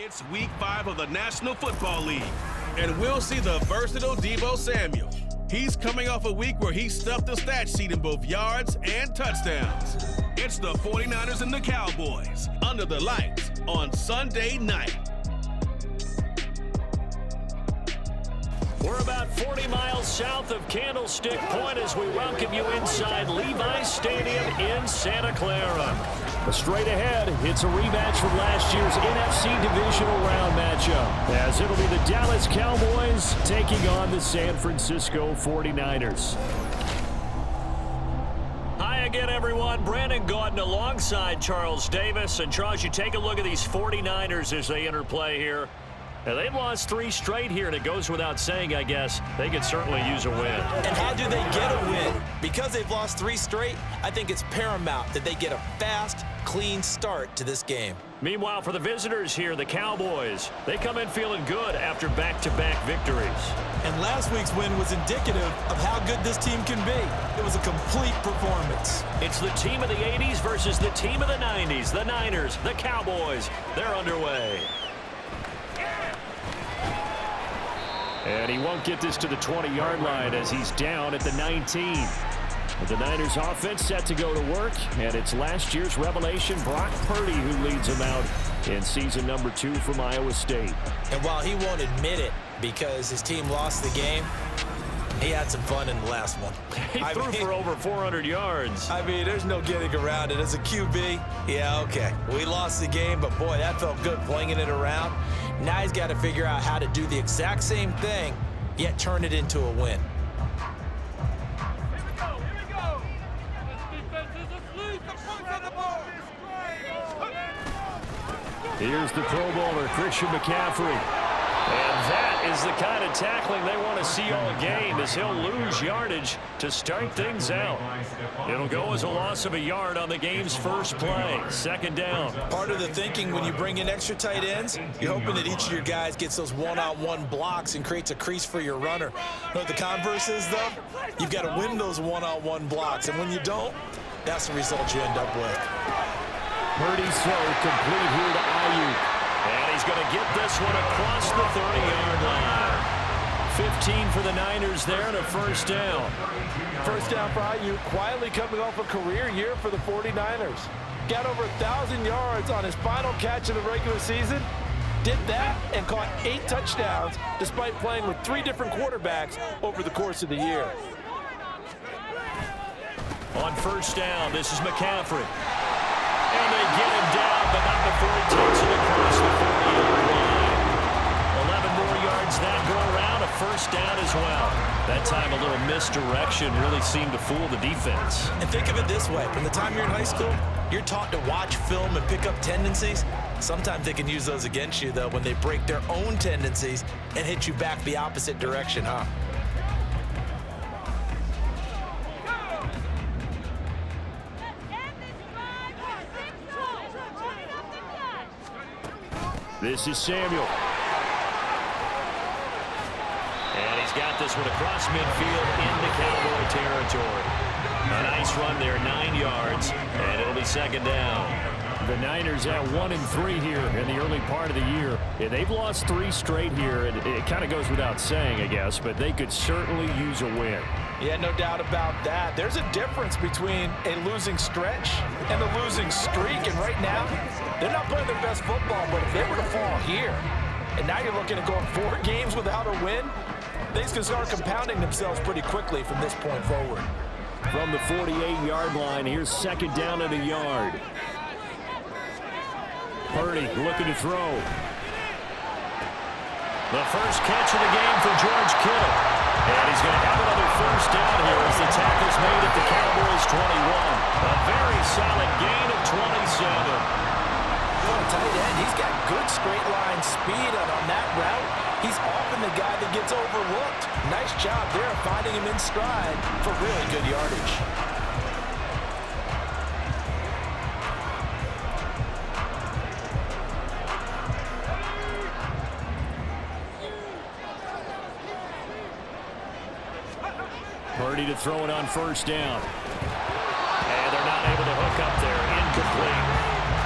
It's Week 5 of the National Football League, and we'll see the versatile Deebo Samuel. He's coming off a week where he stuffed the stat sheet in both yards and touchdowns. It's the 49ers and the Cowboys under the lights on Sunday night. We're about 40 miles south of Candlestick Point as we welcome you inside Levi's Stadium in Santa Clara. Straight ahead, it's a rematch from last year's NFC Divisional Round matchup, as it'll be the Dallas Cowboys taking on the San Francisco 49ers. Hi again, everyone. Brandon Gaudin alongside Charles Davis. And Charles, you take a look at these 49ers as they interplay here. Now, they've lost 3 straight here, and it goes without saying, I guess, they could certainly use a win. And how do they get a win? Because they've lost 3 straight, I think it's paramount that they get a fast, clean start to this game. Meanwhile, for the visitors here, the Cowboys, they come in feeling good after back-to-back victories. And last week's win was indicative of how good this team can be. It was a complete performance. It's the team of the 80s versus the team of the 90s. The Niners, the Cowboys, they're underway. And he won't get this to the 20-yard line as he's down at the 19. But the Niners offense set to go to work, and it's last year's revelation, Brock Purdy, who leads them out in season number 2 from Iowa State. And while he won't admit it because his team lost the game, he had some fun in the last one. He threw for over 400 yards. I mean, there's no getting around it. As a QB, yeah, okay. We lost the game, but boy, that felt good flinging it around. Now he's got to figure out how to do the exact same thing, yet turn it into a win. Here we go. This defense is asleep. The points on the board. Here's the Pro Bowler, Christian McCaffrey. And that is the kind of tackling they want to see all game, as he'll lose yardage to start things out. It'll go as a loss of a yard on the game's first play. Second down. Part of the thinking when you bring in extra tight ends, you're hoping that each of your guys gets those one-on-one blocks and creates a crease for your runner. You know what the converse is, though? You've got to win those one-on-one blocks, and when you don't, that's the result you end up with. Purdy's throw complete here to Ayuk. And he's going to get this one across the 30-yard line. 15 for the Niners there and a first down. First down for Ayuk, quietly coming off a career year for the 49ers. Got over 1,000 yards on his final catch of the regular season. Did that and caught 8 touchdowns despite playing with 3 different quarterbacks over the course of the year. On first down, this is McCaffrey. And they get him down, but not before he takes it across the 40-yard line. 11 more yards that go around, a first down as well. That time a little misdirection really seemed to fool the defense. And think of it this way. From the time you're in high school, you're taught to watch film and pick up tendencies. Sometimes they can use those against you, though, when they break their own tendencies and hit you back the opposite direction, huh? This is Samuel. And he's got this one across midfield into Cowboy territory. A nice run there, 9 yards, and it'll be second down. The Niners at 1-3 here in the early part of the year. Yeah, they've lost 3 straight here, and it kind of goes without saying, I guess, but they could certainly use a win. Yeah, no doubt about that. There's a difference between a losing stretch and a losing streak, and right now, they're not playing their best football, but if they were to fall here, and now you're looking at going 4 games without a win, things can start compounding themselves pretty quickly from this point forward. From the 48-yard line, here's second down and a yard. Purdy looking to throw. The first catch of the game for George Kittle. And he's going to have another first down here as the tackle's made at the Cowboys 21. A very solid gain of 27. Tight end, he's got good straight line speed, and on that route, he's often the guy that gets overlooked. Nice job there finding him in stride for really good yardage. Purdy to throw it on first down. And they're not able to hook up there. Incomplete.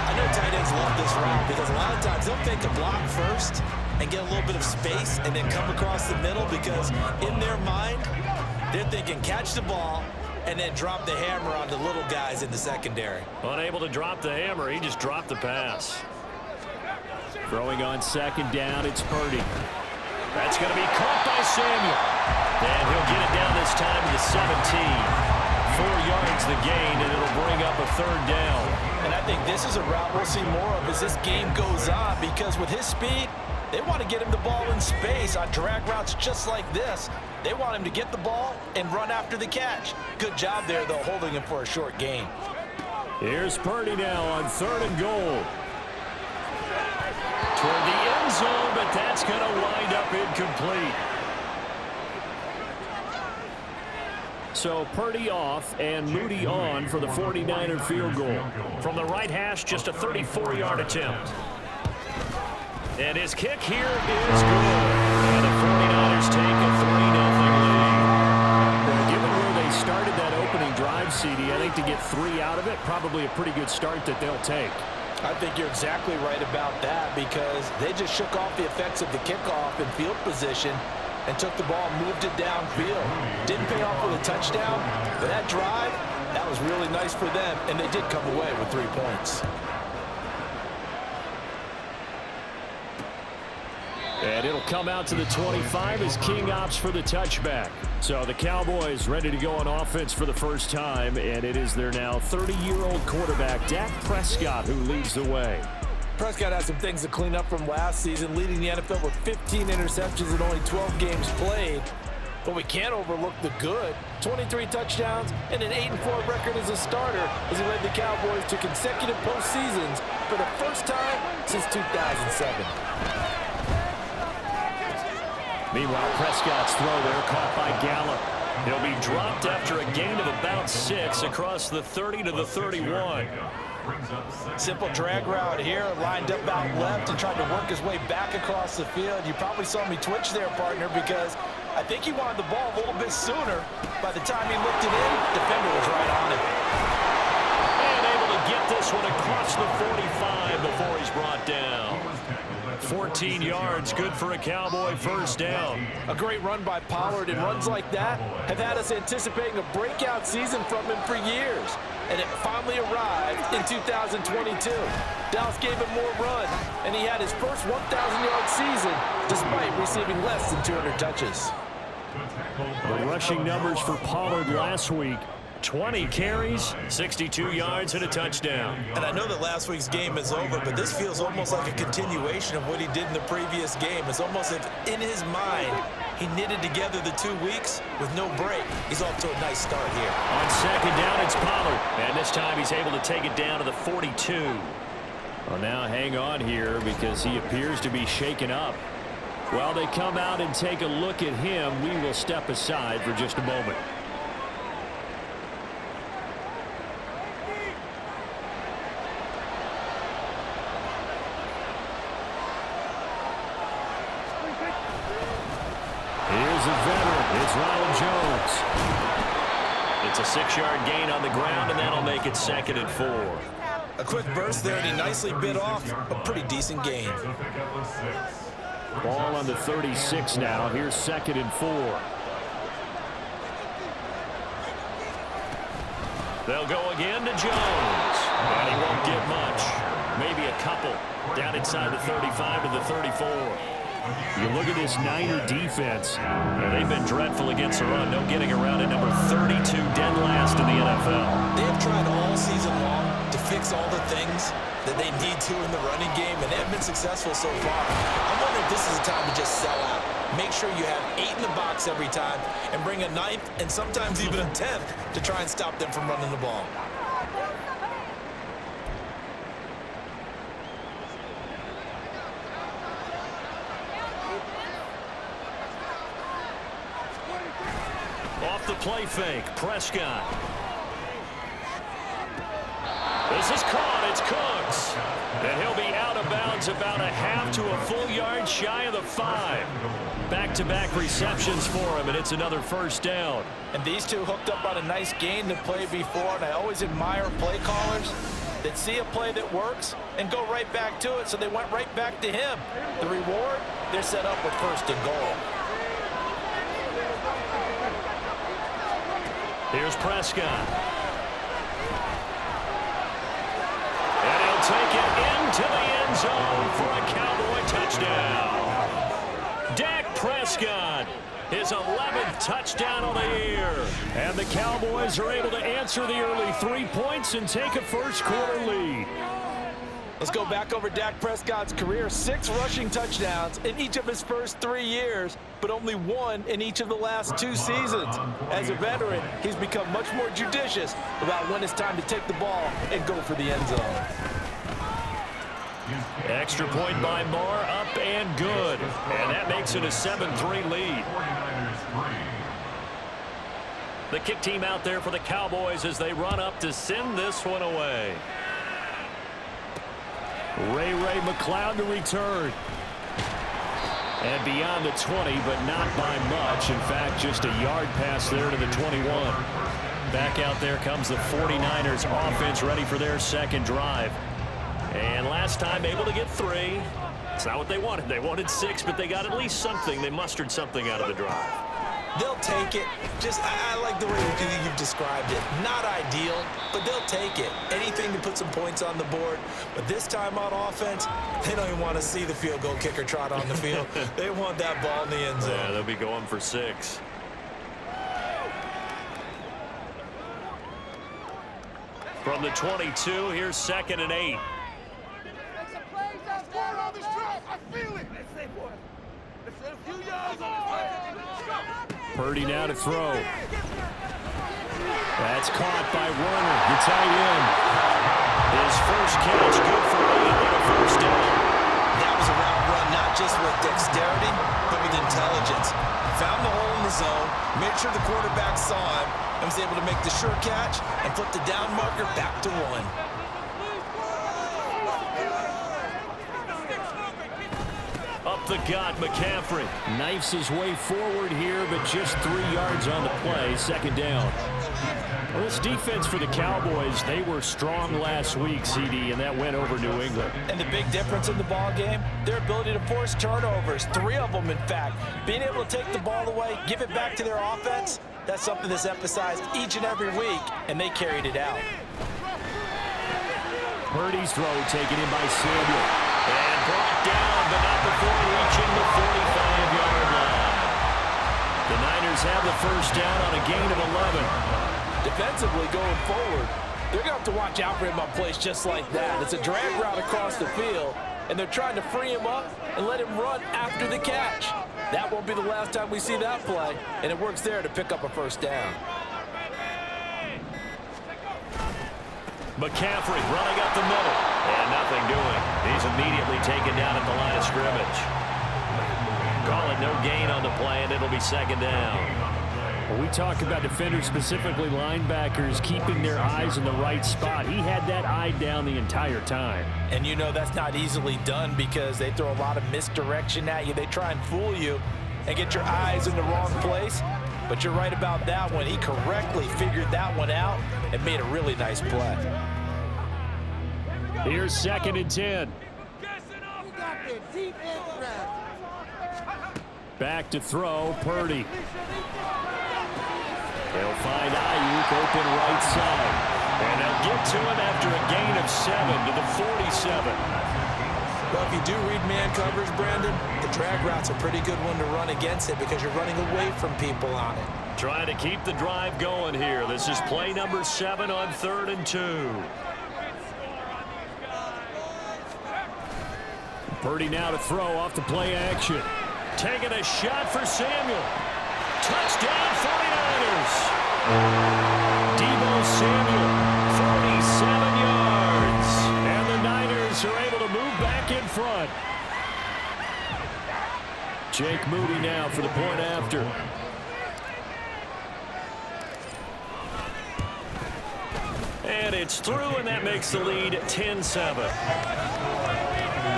I know tight ends fans love this route because a lot of times they'll fake a block first and get a little bit of space and then come across the middle because in their mind, they're thinking catch the ball and then drop the hammer on the little guys in the secondary. Unable to drop the hammer, he just dropped the pass. Throwing on second down, it's Purdy. That's going to be caught by Samuel. And he'll get it down this time to the 17. 4 yards the gain, and it'll bring up a third down. And I think this is a route we'll see more of as this game goes on because with his speed, they want to get him the ball in space on drag routes just like this. They want him to get the ball and run after the catch. Good job there, though, holding him for a short gain. Here's Purdy now on 3rd and goal. Toward the end zone, but that's going to wind up incomplete. So Purdy off and Moody on for the 49er field goal. From the right hash, just a 34-yard attempt. And his kick here is good. And the 49ers take a 3-0 lead. Well, given where they started that opening drive, CD, I think to get 3 out of it, probably a pretty good start that they'll take. I think you're exactly right about that because they just shook off the effects of the kickoff and field position and took the ball and moved it downfield. Didn't pay off with a touchdown, but that drive, that was really nice for them, and they did come away with 3 points. And it'll come out to the 25 as King opts for the touchback. So the Cowboys ready to go on offense for the first time, and it is their now 30-year-old quarterback, Dak Prescott, who leads the way. Prescott has some things to clean up from last season, leading the NFL with 15 interceptions and only 12 games played. But we can't overlook the good. 23 touchdowns and an 8-4 record as a starter as he led the Cowboys to consecutive postseasons for the first time since 2007. Meanwhile, Prescott's throw there caught by Gallup. He'll be dropped after a gain of about 6 across the 30 to the 31. Simple drag route here, lined up out left and tried to work his way back across the field. You probably saw me twitch there, partner, because I think he wanted the ball a little bit sooner. By the time he looked it in, defender was right on him. And able to get this one across the 45 before he's brought down. 14 yards, good for a Cowboy first down. A great run by Pollard, and runs like that have had us anticipating a breakout season from him for years. And it finally arrived in 2022. Dallas gave him more run, and he had his first 1,000-yard season despite receiving less than 200 touches. The rushing numbers for Pollard last week. 20 carries, 62 yards, and a touchdown. And I know that last week's game is over, but this feels almost like a continuation of what he did in the previous game. It's almost as if in his mind, he knitted together the 2 weeks with no break. He's off to a nice start here. On second down, it's Pollard. And this time he's able to take it down to the 42. Well, now hang on here because he appears to be shaken up. While they come out and take a look at him, we will step aside for just a moment. Here's a veteran. It's Ronald Jones. It's a 6-yard gain on the ground, and that'll make it 2nd and 4. A quick burst there, and he nicely bit off a pretty decent gain. Ball on the 36 now. Here's 2nd and 4. They'll go again to Jones. And he won't get much. Maybe a couple. Down inside the 35 to the 34. You look at this Niner defense. They've been dreadful against the run. No getting around at number 32, dead last in the NFL. They have tried all season long to fix all the things that they need to in the running game, and they have been successful so far. I'm wondering if this is a time to just sell out. Make sure you have 8 in the box every time and bring a 9th and sometimes even a 10th to try and stop them from running the ball. Off the play fake, Prescott. This is caught, it's Cooks. And he'll be out of bounds about a half to a full yard shy of the 5. Back-to-back receptions for him, and it's another first down. And these two hooked up on a nice gain to play before, and I always admire play callers They'd see a play that works and go right back to it, so they went right back to him. The reward, they're set up with 1st and goal. Here's Prescott. And he'll take it into the end zone for a Cowboy touchdown. Dak Prescott, his 11th touchdown of the year. And the Cowboys are able to answer the early 3 points and take a first-quarter lead. Let's go back over Dak Prescott's career. 6 rushing touchdowns in each of his first 3 years, but only 1 in each of the last 2 seasons. As a veteran, he's become much more judicious about when it's time to take the ball and go for the end zone. Extra point by Moore, up and good. And that makes it a 7-3 lead. The kick team out there for the Cowboys as they run up to send this one away. Ray McCloud to return. And beyond the 20, but not by much. In fact, just a yard pass there to the 21. Back out there comes the 49ers offense, ready for their second drive. And last time able to get 3. It's not what they wanted. They wanted 6, but they got at least something. They mustered something out of the drive. They'll take it. I like the way you've described it. Not ideal, but they'll take it. Anything to put some points on the board. But this time on offense, they don't even want to see the field goal kicker trot on the field. They want that ball in the end zone. Yeah, they'll be going for 6. From the 22, here's 2nd and 8. Purdy now to throw. That's caught by Warner, the tight end. His first catch, good for 8 and a first down. That was a route run, not just with dexterity, but with intelligence. Found the hole in the zone, made sure the quarterback saw him, and was able to make the sure catch and flip the down marker back to 1. Up the gut, McCaffrey knifes his way forward here, but just 3 yards on the play, 2nd down. Well, this defense for the Cowboys, they were strong last week, CD, and that went over New England. And the big difference in the ball game, their ability to force turnovers, 3 of them, in fact. Being able to take the ball away, give it back to their offense, that's something that's emphasized each and every week, and they carried it out. Purdy's throw taken in by Samuel. And brought down, but not before reaching the 45-yard line. The Niners have the first down on a gain of 11. Defensively going forward, they're going to have to watch out for him on plays just like that. It's a drag route across the field, and they're trying to free him up and let him run after the catch. That won't be the last time we see that play, and it works there to pick up a first down. McCaffrey running up the middle, and nothing doing. He's immediately taken down at the line of scrimmage. Call it no gain on the play, and it'll be 2nd down. Well, we talk about defenders, specifically linebackers, keeping their eyes in the right spot. He had that eye down the entire time. And you know that's not easily done because they throw a lot of misdirection at you. They try and fool you and get your eyes in the wrong place. But you're right about that one. He correctly figured that one out and made a really nice play. Here's 2nd and 10. Back to throw, Purdy. They'll find Ayuk open right side. And they'll get to him after a gain of 7 to the 47. Well, if you do read man coverage, Brandon, the drag route's a pretty good one to run against it because you're running away from people on it. Trying to keep the drive going here. This is play number 7 on 3rd and 2. Purdy now to throw off the play action. Taking a shot for Samuel. Touchdown 49ers. Deebo Samuel, 47 yards. And the Niners are able to move back in front. Jake Moody now for the point after. And it's through, and that makes the lead 10-7.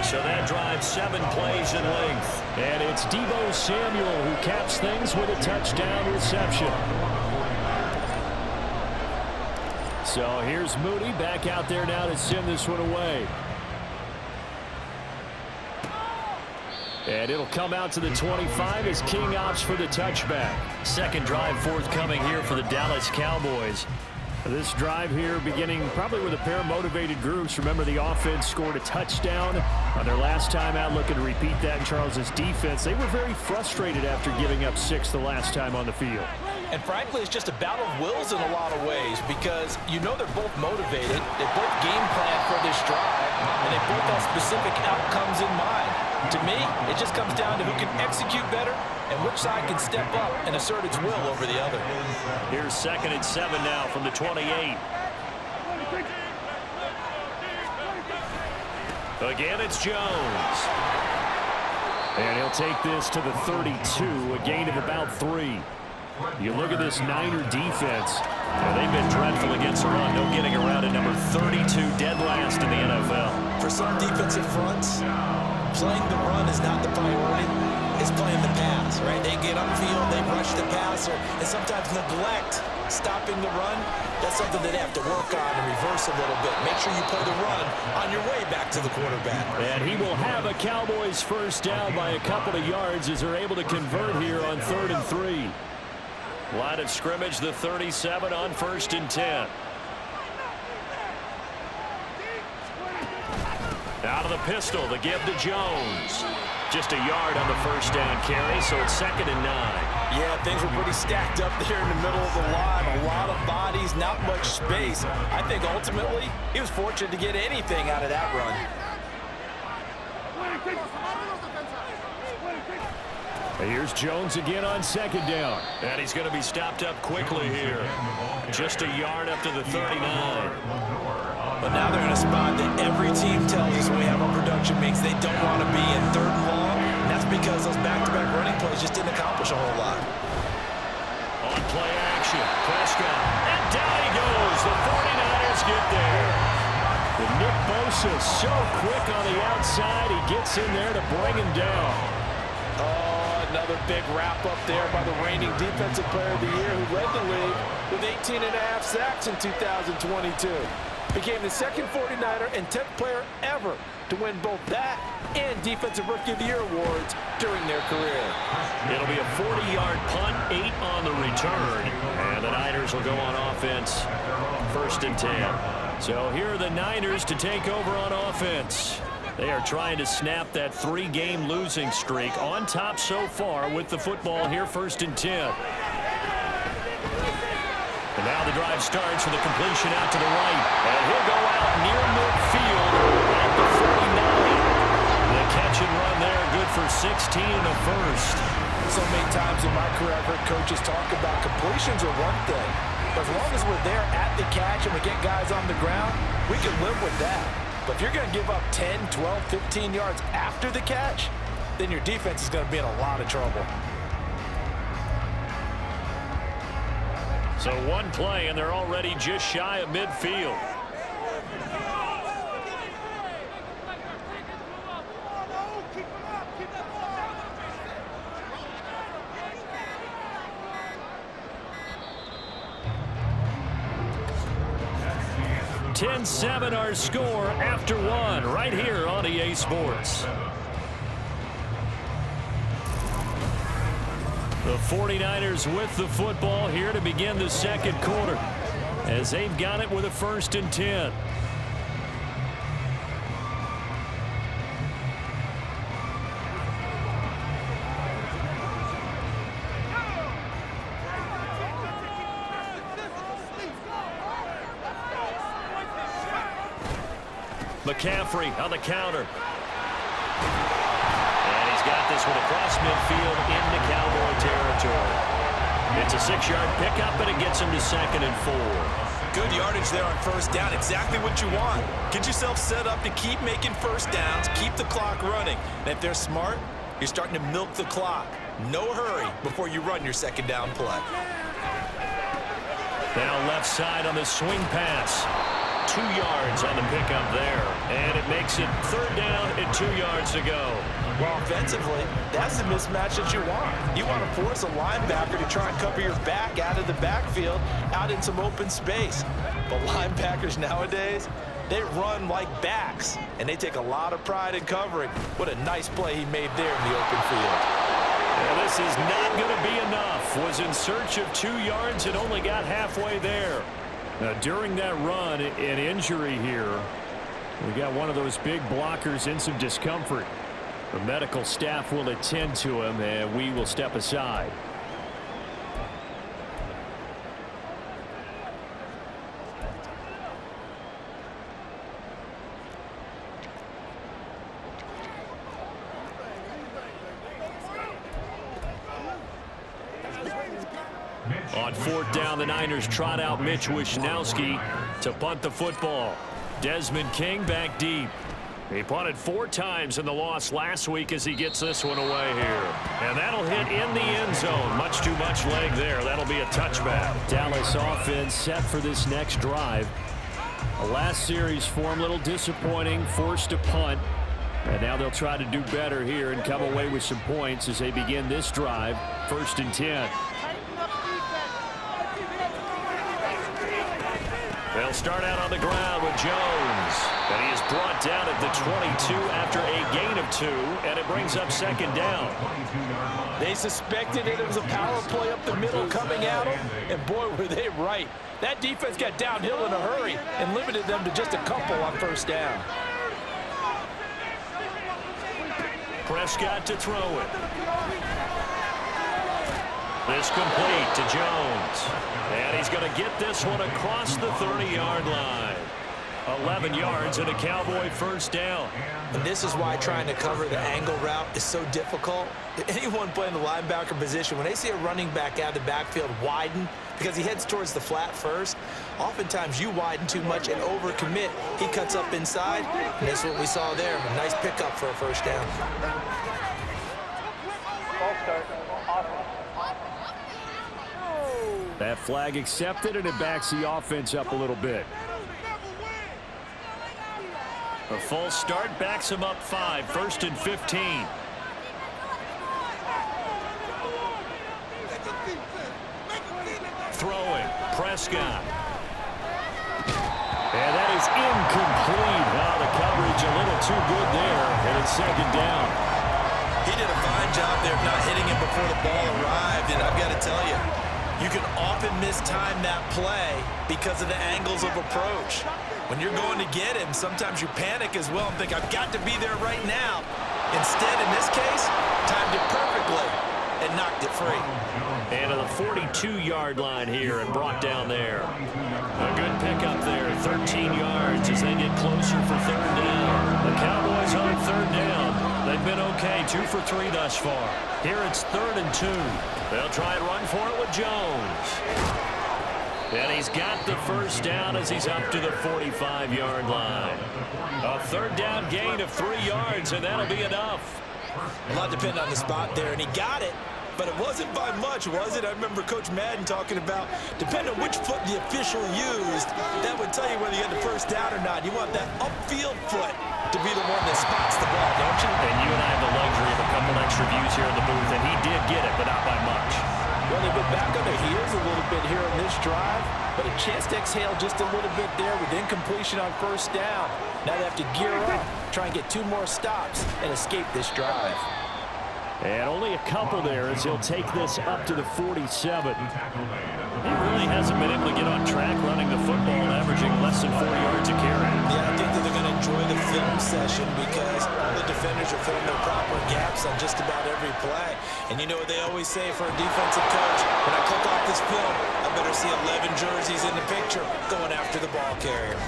So that drives 7 plays in length. And it's Deebo Samuel who caps things with a touchdown reception. So here's Moody back out there now to send this one away. And it'll come out to the 25 as King opts for the touchback. Second drive forthcoming here for the Dallas Cowboys. This drive here beginning probably with a pair of motivated groups. Remember, the offense scored a touchdown on their last time out, looking to repeat that in Charles's defense. They were very frustrated after giving up 6 the last time on the field. And frankly, it's just a battle of wills in a lot of ways because you know they're both motivated. They both game plan for this drive, and they both have specific outcomes in mind. To me, it just comes down to who can execute better and which side can step up and assert its will over the other. Here's 2nd and 7 now from the 28. Again, it's Jones. And he'll take this to the 32, a gain of about 3. You look at this Niner defense. They've been dreadful against the run. No getting around it. Number 32, dead last in the NFL. For some defensive fronts, playing the run is not the priority. It's playing the pass, right? They get upfield, they rush the passer, and sometimes neglect stopping the run. That's something that they have to work on and reverse a little bit. Make sure you play the run on your way back to the quarterback. And he will have a Cowboys first down by a couple of yards as they're able to convert here on 3rd and 3. Line of scrimmage, the 37 on 1st and 10. Out of the pistol, the give to Jones. Just a yard on the first down carry, so it's 2nd and 9. Yeah, things were pretty stacked up there in the middle of the line. A lot of bodies, not much space. I think ultimately he was fortunate to get anything out of that run. Here's Jones again on 2nd down. And he's going to be stopped up quickly here. Just a yard up to the 39. But now they're in a spot that every team tells us when we have our production meets they don't want to be in 3rd and long. And that's because those back-to-back running plays just didn't accomplish a whole lot. On play action, Prescott. And down he goes. The 49ers get there. The Nick Bosa so quick on the outside. He gets in there to bring him down. Another big wrap up there by the reigning Defensive Player of the Year who led the league with 18.5 sacks in 2022. Became the second 49er and 10th player ever to win both that and Defensive Rookie of the Year awards during their career. It'll be a 40-yard punt, 8 on the return, and the Niners will go on offense, 1st and 10. So here are the Niners to take over on offense. They are trying to snap that 3-game losing streak, on top so far with the football here, 1st and 10. And now the drive starts with a completion out to the right. And he'll go out near midfield at the 49. The catch and run there, good for 16 and a first. So many times in my career, I've heard coaches talk about completions are one thing. But as long as we're there at the catch and we get guys on the ground, we can live with that. But if you're going to give up 10, 12, 15 yards after the catch, then your defense is going to be in a lot of trouble. So one play, and they're already just shy of midfield. (10-7) our score after 1 right here on EA Sports. The 49ers with the football here to begin the 2nd quarter as they've got it with a 1st and 10. McCaffrey on the counter. And he's got this one across midfield into Cowboy territory. It's a 6-yard pickup, and it gets him to 2nd and 4. Good yardage there on 1st down. Exactly what you want. Get yourself set up to keep making 1st downs, keep the clock running. And if they're smart, you're starting to milk the clock. No hurry before you run your 2nd down play. Now left side on the swing pass. 2 yards on the pickup there. And it makes it 3rd down and 2 yards to go. Well, offensively, that's the mismatch that you want. You want to force a linebacker to try and cover your back out of the backfield, out in some open space. But linebackers nowadays, they run like backs, and they take a lot of pride in covering. What a nice play he made there in the open field. Yeah, this is not going to be enough. Was in search of 2 yards and only got halfway there. Now, during that run, an injury here. We got one of those big blockers in some discomfort. The medical staff will attend to him, and we will step aside. On 4th down, the Niners trot out Mitch Wishnowski to punt the football. Desmond King back deep. He punted 4 times in the loss last week as he gets this one away here. And that'll hit in the end zone. Much too much leg there. That'll be a touchback. Dallas offense set for this next drive. The last series form a little disappointing, forced to punt. And now they'll try to do better here and come away with some points as they begin this drive. 1st and 10. They'll start out on the ground with Jones. And he is brought down at the 22 after a gain of 2, and it brings up 2nd down. They suspected it was a power play up the middle coming at them, and boy, were they right. That defense got downhill in a hurry and limited them to just a couple on 1st down. Prescott to throw it. This complete to Jones. And he's going to get this one across the 30-yard line. 11 yards and a Cowboy 1st down. And this is why trying to cover the angle route is so difficult. Anyone playing the linebacker position, when they see a running back out of the backfield widen, because he heads towards the flat first, oftentimes you widen too much and overcommit. He cuts up inside, and that's what we saw there. A nice pickup for a 1st down. That flag accepted, and it backs the offense up a little bit. A false start backs him up 5. 1st and 15. Throwing. Prescott. And that is incomplete. Wow, the coverage a little too good there. And it's 2nd down. He did a fine job there of not hitting him before the ball arrived, and I've got to tell you, you can often mistime that play because of the angles of approach. When you're going to get him, sometimes you panic as well and think, I've got to be there right now. Instead, in this case, timed it perfectly and knocked it free. And to the 42-yard line here and brought down there. A good pickup there, 13 yards as they get closer for 3rd down. The Cowboys on 3rd down. They've been okay, 2 for 3 thus far. Here it's 3rd and 2. They'll try and run for it with Jones. And he's got the 1st down as he's up to the 45-yard line. A 3rd down gain of 3 yards, and that'll be enough. A lot depended on the spot there, and he got it. But it wasn't by much, was it? I remember Coach Madden talking about, depending on which foot the official used, that would tell you whether you had the 1st down or not. You want that upfield foot to be the one that spots the ball, don't you? And you and I have the luxury of a couple extra views here in the booth, and he did get it, but not by much. Well, they've been back on their heels a little bit here in this drive, but a chance to exhale just a little bit there with incompletion on 1st down. Now they have to gear up, try and get 2 more stops, and escape this drive. And only a couple there as he'll take this up to the 47. He really hasn't been able to get on track running the football, averaging less than 4 yards a carry. Yeah, I think that they're going to enjoy the film session because all the defenders are filling their proper gaps on just about every play. And you know what they always say for a defensive coach? When I click off this film, I better see 11 jerseys in the picture going after the ball carrier.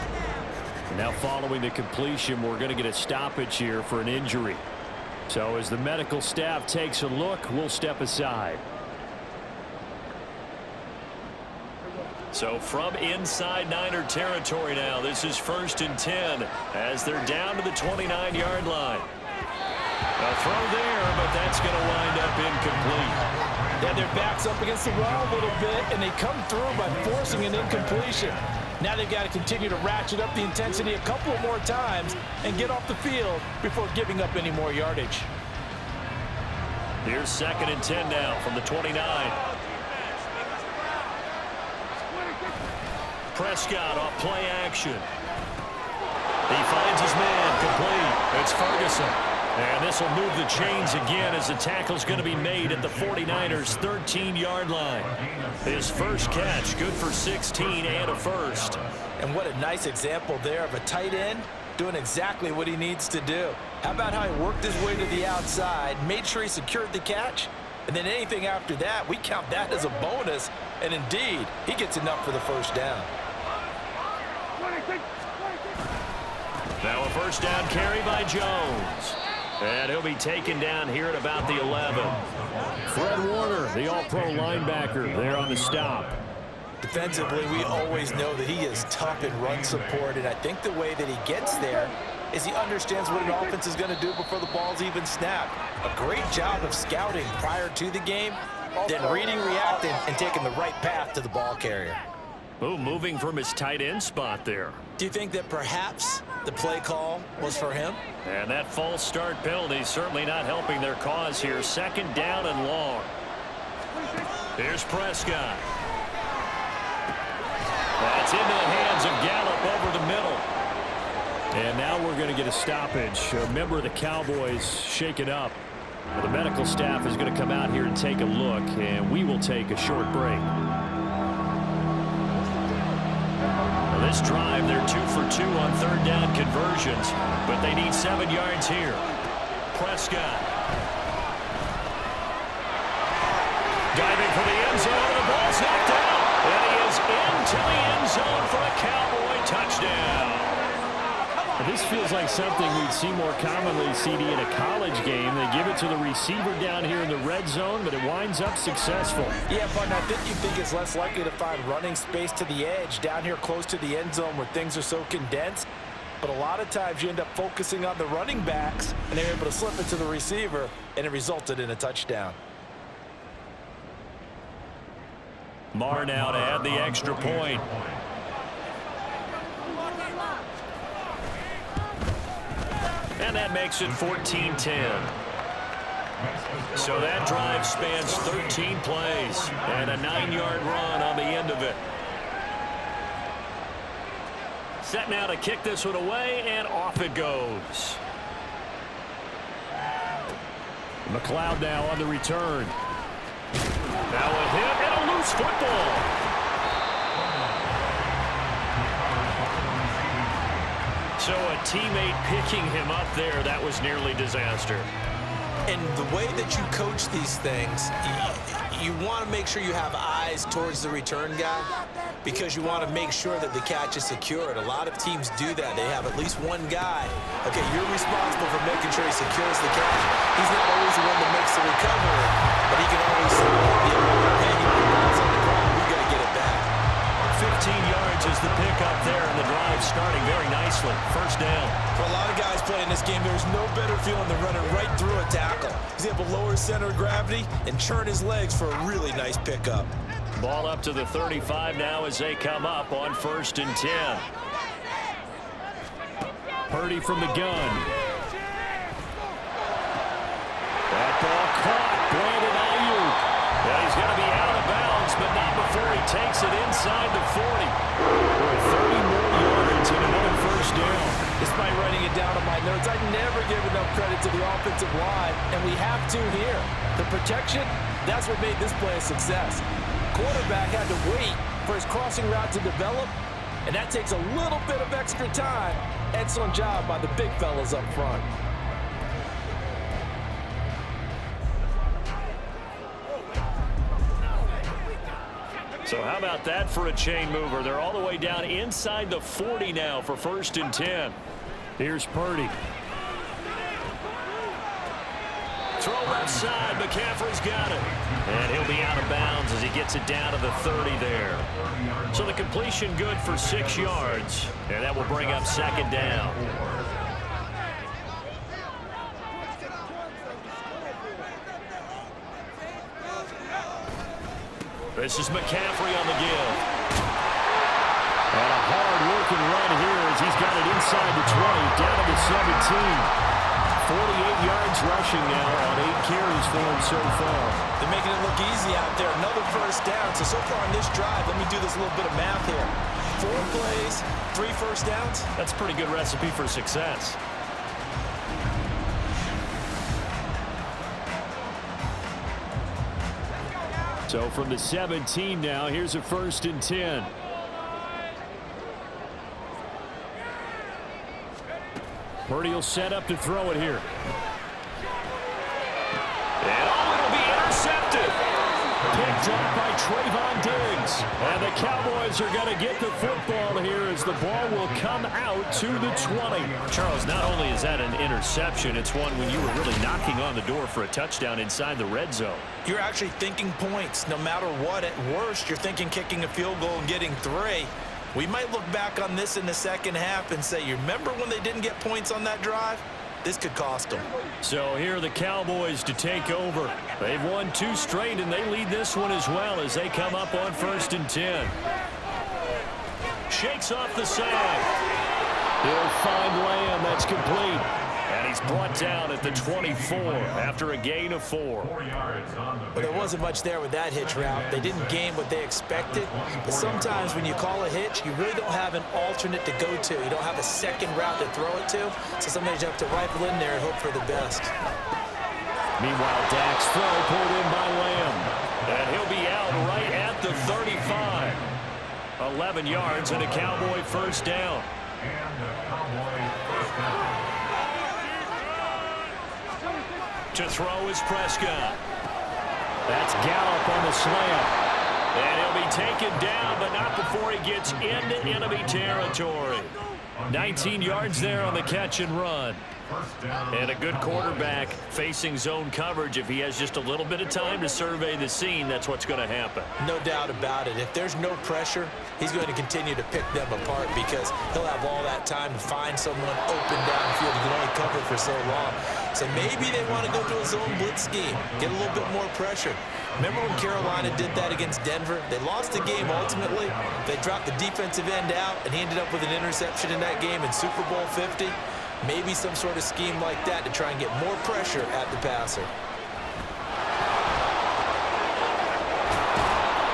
Now following the completion, we're going to get a stoppage here for an injury. So as the medical staff takes a look, we'll step aside. So from inside Niner territory now, this is 1st and 10 as they're down to the 29-yard line. A throw there, but that's going to wind up incomplete. Yeah, their backs up against the run a little bit, and they come through by forcing an incompletion. Now they've got to continue to ratchet up the intensity a couple more times and get off the field before giving up any more yardage. Here's 2nd and 10 now from the 29. Prescott off play action. He finds his man complete. It's Ferguson. And this will move the chains again as the tackle's going to be made at the 49ers' 13-yard line. His first catch, good for 16 and a first. And what a nice example there of a tight end doing exactly what he needs to do. How about how he worked his way to the outside, made sure he secured the catch, and then anything after that, we count that as a bonus. And indeed, he gets enough for the first down. Now a first down carry by Jones. And he'll be taken down here at about the 11. Fred Warner, the all-pro linebacker, there on the stop. Defensively, we always know that he is tough in run support, and I think the way that he gets there is he understands what an offense is going to do before the ball's even snapped. A great job of scouting prior to the game, then reading, reacting, and taking the right path to the ball carrier. Oh, moving from his tight end spot there. Do you think that perhaps the play call was for him? And that false start penalty certainly not helping their cause here. 2nd down and long. Here's Prescott. That's into the hands of Gallup over the middle. And now we're going to get a stoppage. A member of the Cowboys shaken up. The medical staff is going to come out here and take a look, and we will take a short break. This drive, they're 2 for 2 on 3rd down conversions, but they need 7 yards here. Prescott. Diving for the end zone, the ball's knocked out, and he is into the end zone for a Cowboy touchdown. This feels like something we'd see more commonly, CD, in a college game. They give it to the receiver down here in the red zone, but it winds up successful. Yeah, partner, I think you think it's less likely to find running space to the edge down here close to the end zone where things are so condensed. But a lot of times you end up focusing on the running backs, and they're able to slip it to the receiver, and it resulted in a touchdown. Marr now to add the extra point. And that makes it 14-10. So that drive spans 13 plays and a 9-yard run on the end of it. Set now to kick this one away, and off it goes. McLeod now on the return. Now a hit and a loose football. So a teammate picking him up there, that was nearly disaster. And the way that you coach these things, you want to make sure you have eyes towards the return guy because you want to make sure that the catch is secured. A lot of teams do that. They have at least one guy. Okay, you're responsible for making sure he secures the catch. He's not always the one that makes the recovery, but he can always be a little hanging on the balls on the ground. We got to get it back. 15 yards is the pickup there, and the drive starting very nicely. First down. For a lot of guys playing this game, there's no better feeling than running right through a tackle. He's able to lower his center of gravity and churn his legs for a really nice pickup. Ball up to the 35 now as they come up on 1st and 10. Purdy from the gun. That ball caught. Brandon Ayuk. Yeah, he's going to be out of bounds, but not before he takes it inside the 40. 30 more yards and another first down. Despite writing it down on my notes, I never give enough credit to the offensive line, and we have to here. The protection, that's what made this play a success. Quarterback had to wait for his crossing route to develop, and that takes a little bit of extra time. Excellent job by the big fellas up front. So how about that for a chain mover? They're all the way down inside the 40 now for 1st and 10. Here's Purdy. Throw left side. McCaffrey's got it. And he'll be out of bounds as he gets it down to the 30 there. So the completion good for 6 yards. And that will bring up 2nd down. This is McCaffrey on the give. And a can run here as he's got it inside the 20, down to the 17. 48 yards rushing now on 8 carries for him so far. They're making it look easy out there. Another first down. So far on this drive, let me do this little bit of math here. 4 plays, 3 first downs. That's a pretty good recipe for success. So from the 17 now, here's a 1st and 10. Purdy will set up to throw it here. And it'll be intercepted. Picked up by Trayvon Diggs. And the Cowboys are going to get the football here as the ball will come out to the 20. Charles, not only is that an interception, it's one when you were really knocking on the door for a touchdown inside the red zone. You're actually thinking points no matter what. At worst, you're thinking kicking a field goal and getting 3. We might look back on this in the second half and say, you remember when they didn't get points on that drive? This could cost them. So here are the Cowboys to take over. They've won 2 straight, and they lead this one as well as they come up on 1st and 10. Shakes off the side. He'll find Lamb. That's complete. And he's brought down at the 24 after a gain of 4. But there wasn't much there with that hitch route. They didn't gain what they expected. But sometimes when you call a hitch, you really don't have an alternate to go to. You don't have a second route to throw it to. So sometimes you have to rifle in there and hope for the best. Meanwhile, Dak's throw pulled in by Lamb. And he'll be out right at the 35. 11 yards and a Cowboy first down. To throw is Prescott. That's Gallup on the slam. And he'll be taken down, but not before he gets into enemy territory. 19 yards there on the catch and run. And a good quarterback facing zone coverage. If he has just a little bit of time to survey the scene, that's what's going to happen. No doubt about it. If there's no pressure, he's going to continue to pick them apart because he'll have all that time to find someone open downfield. He can only cover for so long. So maybe they want to go to a zone blitz scheme, get a little bit more pressure. Remember when Carolina did that against Denver? They lost the game ultimately. They dropped the defensive end out, and he ended up with an interception in that game in Super Bowl 50. Maybe some sort of scheme like that to try and get more pressure at the passer.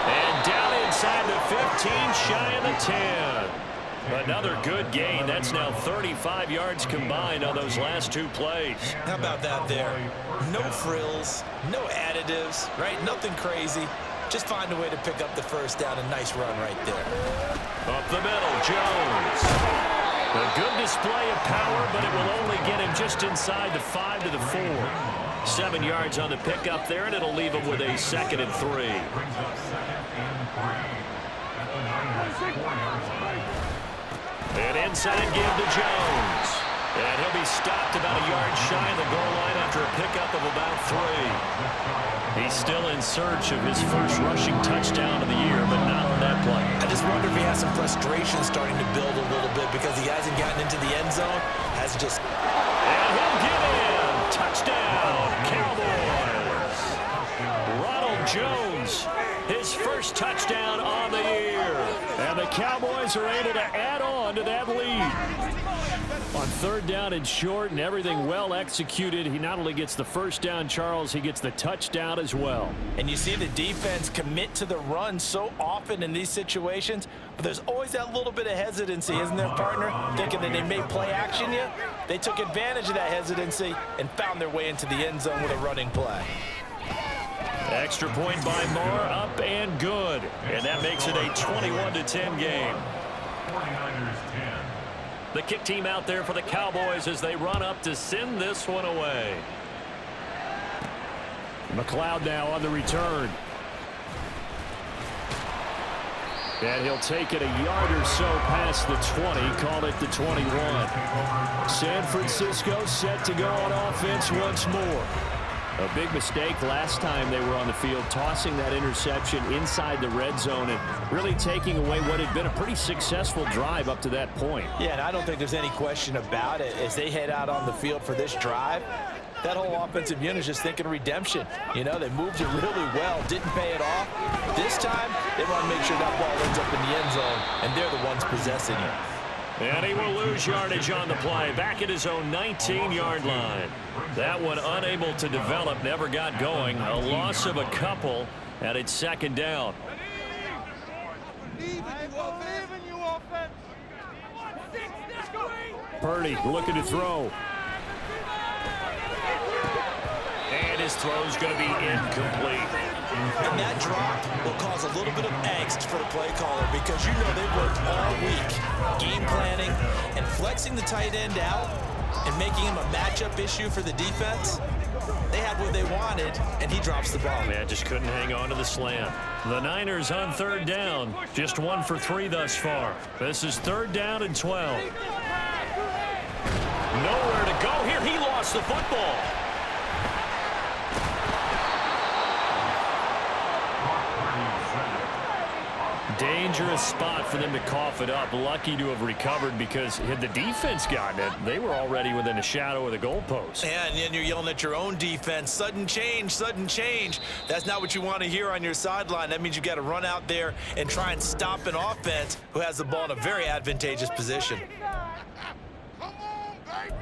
And down inside the 15, shy of the 10. Another good gain. That's now 35 yards combined on those last 2 plays. How about that there? No frills, no additives, right? Nothing crazy. Just find a way to pick up the first down. A nice run right there. Up the middle, Jones. A good display of power, but it will only get him just inside the 5 to the 4. 7 yards on the pickup there, and it'll leave him with a 2nd and 3. And inside give to Jones. And he'll be stopped about a yard shy of the goal line after a pickup of about 3. He's still in search of his first rushing touchdown of the year, but not on that play. I just wonder if he has some frustration starting to build a little bit because he hasn't gotten into the end zone. Has just... And he'll get in. Touchdown, Cowboys. Ronald Jones, his first touchdown on the year. And the Cowboys are able to add on to that lead. On 3rd down and short and everything well executed, he not only gets the first down, Charles, he gets the touchdown as well. And you see the defense commit to the run so often in these situations, but there's always that little bit of hesitancy, isn't there, partner? Thinking that they may play action you. They took advantage of that hesitancy and found their way into the end zone with a running play. Extra point by Moore, up and good. And that makes it a 21-10 game. 49ers 10. The kick team out there for the Cowboys as they run up to send this one away. McLeod now on the return. And he'll take it a yard or so past the 20, call it the 21. San Francisco set to go on offense once more. A big mistake last time they were on the field, tossing that interception inside the red zone and really taking away what had been a pretty successful drive up to that point. Yeah, and I don't think there's any question about it. As they head out on the field for this drive, that whole offensive unit is just thinking redemption. You know, they moved it really well, didn't pay it off. This time, they want to make sure that ball ends up in the end zone, and they're the ones possessing it. And he will lose yardage on the play, back at his own 19-yard line. That one unable to develop, never got going. A loss of a couple, and it's second down. Purdy looking to throw. And his throw's going to be incomplete. And that drop will cause a little bit of angst for the play caller because you know they've worked all week game planning and flexing the tight end out and making him a matchup issue for the defense. They had what they wanted, and he drops the ball. Yeah, just couldn't hang on to the slant. The Niners on third down, just 1 for 3 thus far. This is third down and 12. Nowhere to go here. He lost the football. Dangerous spot for them to cough it up. Lucky to have recovered because had the defense gotten it, they were already within a shadow of the goalpost. And then you're yelling at your own defense. Sudden change, sudden change. That's not what you want to hear on your sideline. That means you got to run out there and try and stop an offense who has the ball in a very advantageous position. Come on, baby!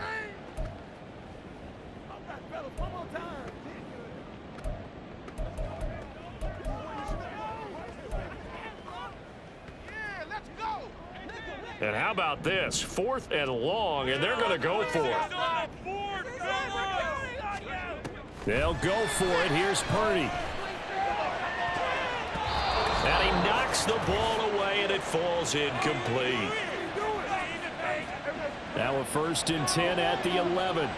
One more time. And how about this? 4th and long, and they're going to go for it. They'll go for it. Here's Purdy. And he knocks the ball away, and it falls incomplete. Now a 1st and 10 at the 11.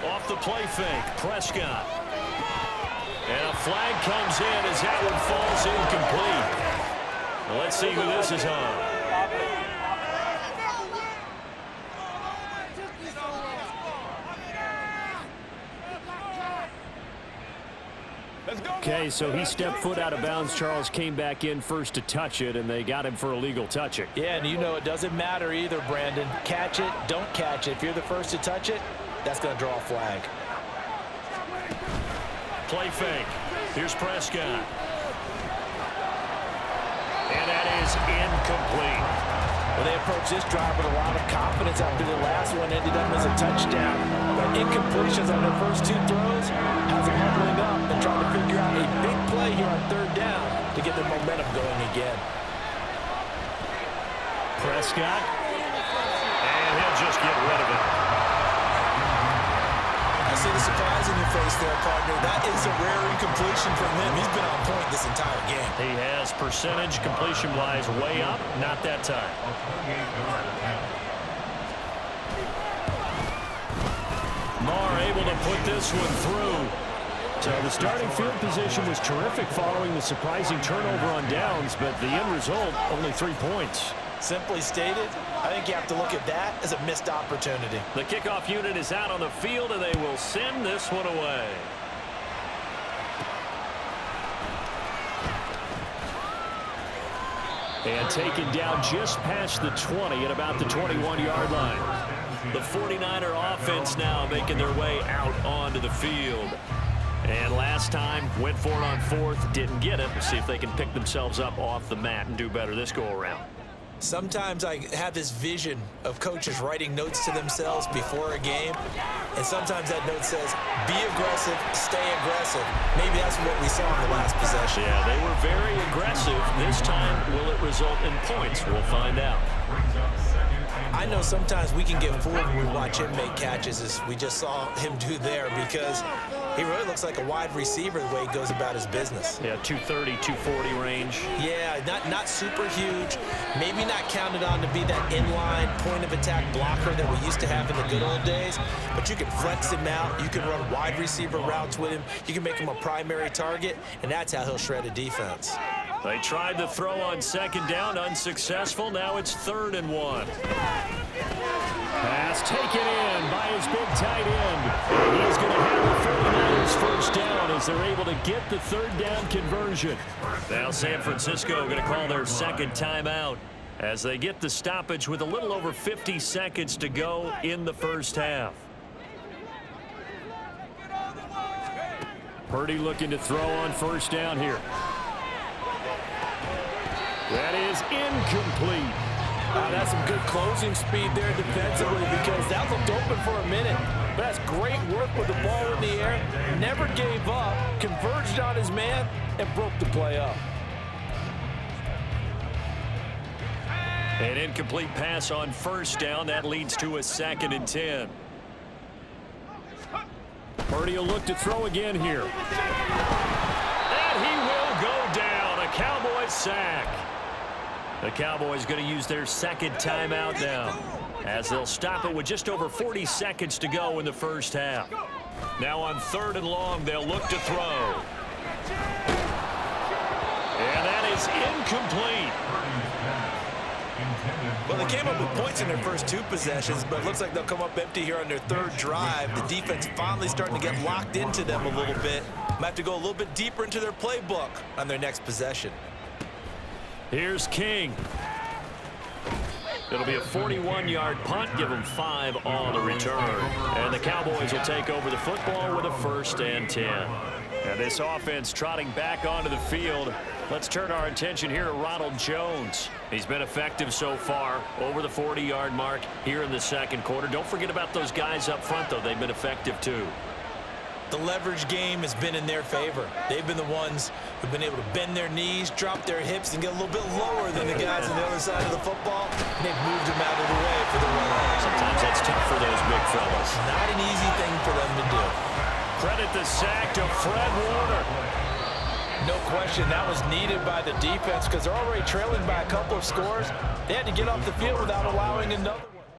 Off the play fake, Prescott. And a flag comes in as that one falls incomplete. Well, let's see who this is on. Okay, so he stepped foot out of bounds. Charles came back in first to touch it, and they got him for illegal touching. Yeah, and you know it doesn't matter either, Brandon. Catch it, don't catch it. If you're the first to touch it, that's going to draw a flag. Play fake. Here's Prescott. And that is incomplete. Well, they approached this drive with a lot of confidence after the last one ended up as a touchdown. But incompletions on their first 2 throws has them huddling up and trying to figure out a big play here on third down to get their momentum going again. Prescott. And he'll just get rid of it. I see the surprise in your face there, partner. That is a rare incompletion from him. He's been on point this entire game. He has percentage completion-wise way up. Not that time. Marr able to put this one through. So the starting field position was terrific following the surprising turnover on downs, but the end result, only 3 points. Simply stated, I think you have to look at that as a missed opportunity. The kickoff unit is out on the field, and they will send this one away. And taken down just past the 20 at about the 21-yard line. The 49er offense now making their way out onto the field. And last time, went for it on 4th, didn't get it. We'll see if they can pick themselves up off the mat and do better this go-around. Sometimes I have this vision of coaches writing notes to themselves before a game, and sometimes that note says, be aggressive, stay aggressive. Maybe that's what we saw in the last possession. Yeah, they were very aggressive. This time, will it result in points? We'll find out. I know sometimes we can get fooled when we watch him make catches, as we just saw him do there, because he really looks like a wide receiver the way he goes about his business. Yeah, 230, 240 range. Yeah, not super huge. Maybe not counted on to be that inline point-of-attack blocker that we used to have in the good old days, but you can flex him out. You can run wide receiver routes with him. You can make him a primary target, and that's how he'll shred a defense. They tried to throw on 2nd down, unsuccessful. Now it's 3rd and 1. Pass taken in by his big tight end. He's going to have the 49ers first down as they're able to get the 3rd down conversion. Now San Francisco going to call their 2nd timeout as they get the stoppage with a little over 50 seconds to go in the first half. Purdy looking to throw on 1st down here. That is incomplete. That's some good closing speed there defensively because that looked open for a minute. But that's great work with the ball in the air. Never gave up, converged on his man, and broke the play up. An incomplete pass on first down. That leads to a 2nd and 10. Purdy will look to throw again here. And he will go down. A Cowboys sack. The Cowboys going to use their 2nd timeout now, as they'll stop it with just over 40 seconds to go in the first half. Now on 3rd and long, they'll look to throw. And that is incomplete. Well, they came up with points in their first 2 possessions, but it looks like they'll come up empty here on their 3rd drive. The defense finally starting to get locked into them a little bit. Might have to go a little bit deeper into their playbook on their next possession. Here's King. It'll be a 41-yard punt. Give them 5 on the return. And the Cowboys will take over the football with a 1st and 10. And this offense trotting back onto the field. Let's turn our attention here to Ronald Jones. He's been effective so far, over the 40-yard mark here in the 2nd quarter. Don't forget about those guys up front, though. They've been effective, too. The leverage game has been in their favor. They've been the ones who've been able to bend their knees, drop their hips, and get a little bit lower than the guys on the other side of the football. And they've moved them out of the way for the run. Sometimes that's tough for those big fellas. Not an easy thing for them to do. Credit the sack to Fred Warner. No question, that was needed by the defense because they're already trailing by a couple of scores. They had to get off the field without allowing another.